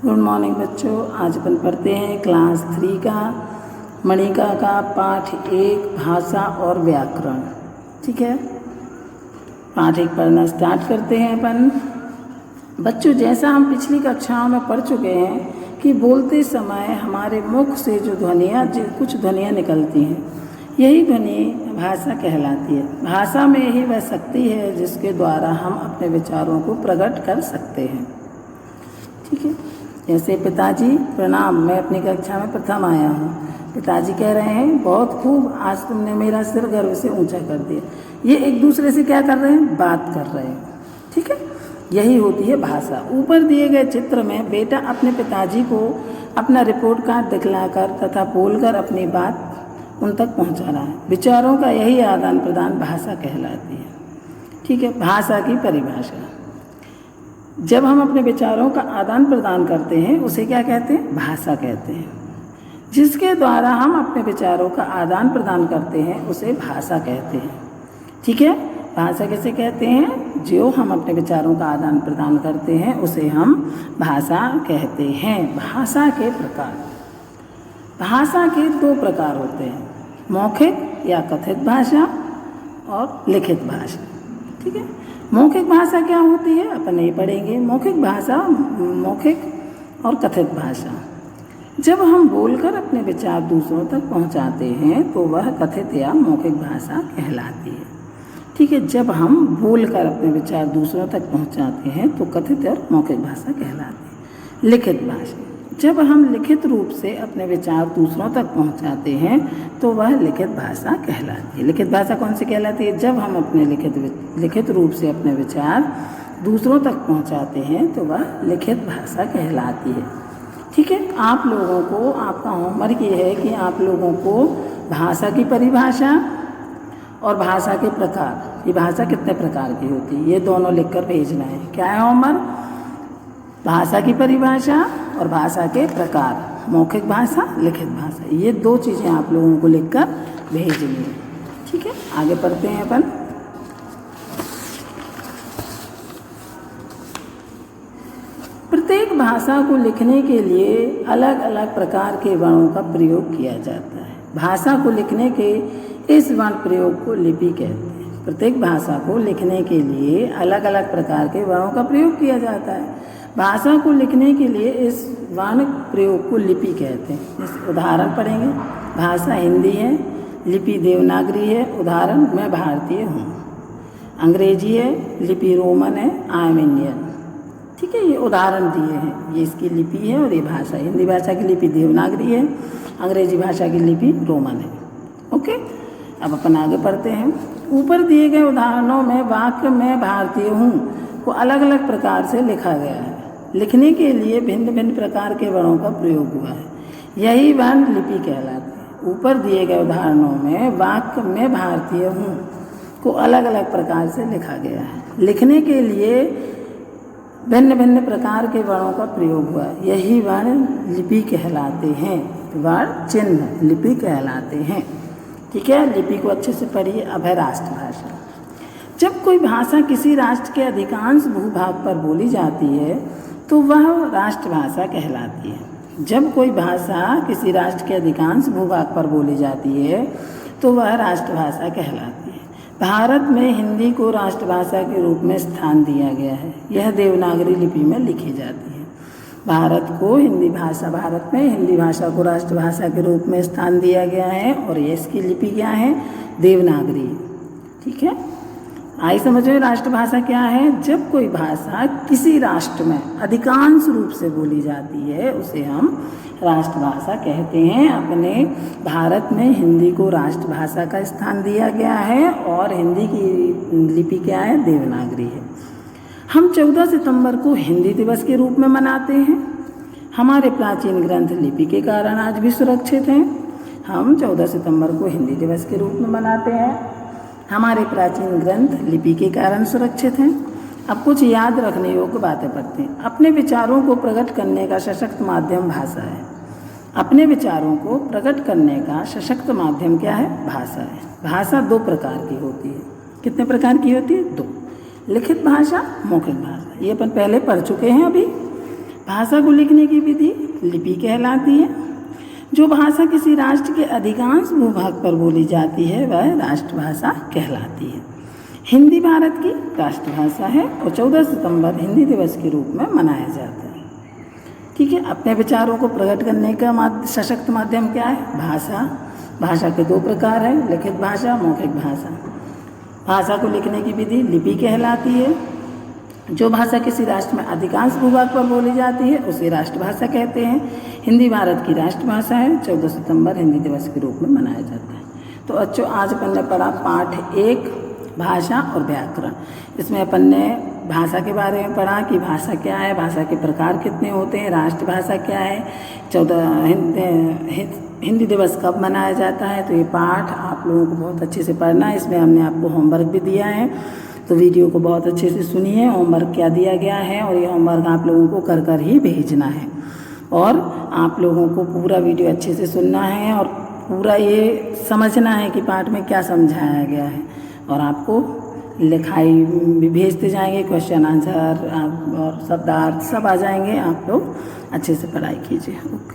Good morning बच्चों। आज अपन पढ़ते हैं क्लास 3 का मणिका का पाठ 1 भाषा और व्याकरण। ठीक है, पाठ 1 पढ़ना स्टार्ट करते हैं अपन। बच्चों, जैसा हम पिछली कक्षाओं में पढ़ चुके हैं कि बोलते समय हमारे मुख से जो कुछ ध्वनियाँ निकलती हैं, यही ध्वनि भाषा कहलाती है। भाषा में यही वह शक्ति है जिसके द्वारा हम अपने विचारों को प्रकट कर सकते हैं। ठीक है, जैसे पिताजी प्रणाम, मैं अपनी कक्षा में प्रथम आया हूँ। पिताजी कह रहे हैं बहुत खूब, आज तुमने मेरा सिर गर्व से ऊंचा कर दिया। ये एक दूसरे से क्या कर रहे हैं? बात कर रहे हैं। ठीक है, यही होती है भाषा। ऊपर दिए गए चित्र में बेटा अपने पिताजी को अपना रिपोर्ट कार्ड दिखलाकर तथा बोलकर अपनी बात उन तक पहुँचा रहा है। विचारों का यही आदान प्रदान भाषा कहलाती है। ठीक है, भाषा की परिभाषा, जब हम अपने विचारों का आदान प्रदान करते हैं उसे क्या कहते हैं? भाषा कहते हैं। जिसके द्वारा हम अपने विचारों का आदान प्रदान करते हैं उसे भाषा कहते हैं। ठीक है, भाषा किसे कहते हैं? जो हम अपने विचारों का आदान प्रदान करते हैं उसे हम भाषा कहते हैं। भाषा के प्रकार, भाषा के 2 प्रकार होते हैं, मौखिक या कथित भाषा और लिखित भाषा। ठीक है, मौखिक भाषा क्या होती है अपन नहीं पढ़ेंगे। मौखिक भाषा, मौखिक और कथित भाषा, जब हम बोलकर अपने विचार दूसरों तक पहुंचाते हैं तो वह कथित या मौखिक भाषा कहलाती है। ठीक है, जब हम बोलकर अपने विचार दूसरों तक पहुंचाते हैं तो कथित और मौखिक भाषा कहलाती है। लिखित भाषा, जब हम लिखित रूप से अपने विचार दूसरों तक पहुंचाते हैं तो वह लिखित भाषा कहलाती है। लिखित भाषा कौन सी कहलाती है? जब हम अपने लिखित रूप से अपने विचार दूसरों तक पहुंचाते हैं तो वह लिखित भाषा कहलाती है। ठीक है, आप लोगों को, आपका होमवर्क ये है कि आप लोगों को भाषा की परिभाषा और भाषा के प्रकार, ये भाषा कितने प्रकार की होती है, ये दोनों लिखकर भेजना है। क्या है होमवर्क? भाषा की परिभाषा और भाषा के प्रकार, मौखिक भाषा, लिखित भाषा, ये 2 चीज़ें आप लोगों को लिखकर भेजनी है। ठीक है, आगे पढ़ते हैं अपन। प्रत्येक भाषा को लिखने के लिए अलग अलग प्रकार के वर्णों का प्रयोग किया जाता है। भाषा को लिखने के इस वर्ण प्रयोग को लिपि कहते हैं। प्रत्येक भाषा को लिखने के लिए अलग अलग प्रकार के वर्णों का प्रयोग किया जाता है। भाषा को लिखने के लिए इस वर्ण प्रयोग को लिपि कहते हैं। जैसे उदाहरण पढ़ेंगे, भाषा हिंदी है, लिपि देवनागरी है, उदाहरण मैं भारतीय हूँ। अंग्रेजी है, लिपि रोमन है, आई एम इंडियन। ठीक है, ये उदाहरण दिए हैं, ये इसकी लिपि है और ये भाषा। हिंदी भाषा की लिपि देवनागरी है, अंग्रेजी भाषा की लिपि रोमन है। ओके, अब अपन आगे पढ़ते हैं। ऊपर दिए गए उदाहरणों में वाक्य मैं भारतीय हूँ को अलग अलग प्रकार से लिखा गया है। लिखने के लिए भिन्न भिन्न प्रकार के वर्णों का प्रयोग हुआ है, यही वर्ण लिपि कहलाते हैं। ऊपर दिए गए उदाहरणों में वाक्य मैं भारतीय हूँ को अलग अलग प्रकार से लिखा गया है। लिखने के लिए भिन्न भिन्न प्रकार के वर्णों का प्रयोग हुआ है, यही वर्ण लिपि कहलाते हैं। वर्ण चिन्ह लिपि कहलाते हैं। ठीक है, लिपि को अच्छे से पढ़िए। अब है राष्ट्रभाषा। जब कोई भाषा किसी राष्ट्र के अधिकांश भूभाग पर बोली जाती है तो वह राष्ट्रभाषा कहलाती है। जब कोई भाषा किसी राष्ट्र के अधिकांश भूभाग पर बोली जाती है तो वह राष्ट्रभाषा कहलाती है। भारत में हिंदी को राष्ट्रभाषा के रूप में स्थान दिया गया है। यह देवनागरी लिपि में लिखी जाती है। भारत में हिंदी भाषा को राष्ट्रभाषा के रूप में स्थान दिया गया है और ये इसकी लिपि क्या है? देवनागरी। ठीक है, आई समझ में राष्ट्रभाषा क्या है? जब कोई भाषा किसी राष्ट्र में अधिकांश रूप से बोली जाती है उसे हम राष्ट्रभाषा कहते हैं। अपने भारत में हिंदी को राष्ट्रभाषा का स्थान दिया गया है और हिंदी की लिपि क्या है? देवनागरी है। हम 14 सितंबर को हिंदी दिवस के रूप में मनाते हैं। हमारे प्राचीन ग्रंथ लिपि के कारण आज भी सुरक्षित हैं। हम 14 सितंबर को हिंदी दिवस के रूप में मनाते हैं। हमारे प्राचीन ग्रंथ लिपि के कारण सुरक्षित हैं। अब कुछ याद रखने योग्य बातें पढ़ते हैं। अपने विचारों को प्रकट करने का सशक्त माध्यम भाषा है। अपने विचारों को प्रकट करने का सशक्त माध्यम क्या है? भाषा है। भाषा 2 प्रकार की होती है। कितने प्रकार की होती है? 2। लिखित भाषा, मौखिक भाषा, ये अपन पहले पढ़ चुके हैं। अभी भाषा को लिखने की विधि लिपि कहलाती है। जो भाषा किसी राष्ट्र के अधिकांश भूभाग पर बोली जाती है वह राष्ट्रभाषा कहलाती है। हिंदी भारत की राष्ट्रभाषा है और 14 सितंबर हिंदी दिवस के रूप में मनाया जाता है। ठीक है, अपने विचारों को प्रकट करने का सशक्त माध्यम क्या है? भाषा। भाषा के 2 प्रकार हैं, लिखित भाषा, मौखिक भाषा। भाषा को लिखने की विधि लिपि कहलाती है। जो भाषा किसी राष्ट्र में अधिकांश भूभाग पर बोली जाती है उसे राष्ट्रभाषा कहते हैं। हिंदी भारत की राष्ट्रभाषा है, 14 सितंबर हिंदी दिवस के रूप में मनाया जाता है। तो बच्चों, आज अपन ने पढ़ा पाठ 1 भाषा और व्याकरण। इसमें अपन ने भाषा के बारे में पढ़ा कि भाषा क्या है, भाषा के प्रकार कितने होते हैं, राष्ट्रभाषा क्या है, 14 हिंदी दिवस कब मनाया जाता है। तो ये पाठ आप लोगों को बहुत अच्छे से पढ़ना है। इसमें हमने आपको होमवर्क भी दिया है, तो वीडियो को बहुत अच्छे से सुनिए। होमवर्क क्या दिया गया है और ये होमवर्क आप लोगों को कर कर ही भेजना है और आप लोगों को पूरा वीडियो अच्छे से सुनना है और पूरा ये समझना है कि पाठ में क्या समझाया गया है। और आपको लिखाई भी भेजते जाएंगे, क्वेश्चन आंसर और शब्दार्थ सब आ जाएंगे। आप लोग अच्छे से पढ़ाई कीजिए। ओके।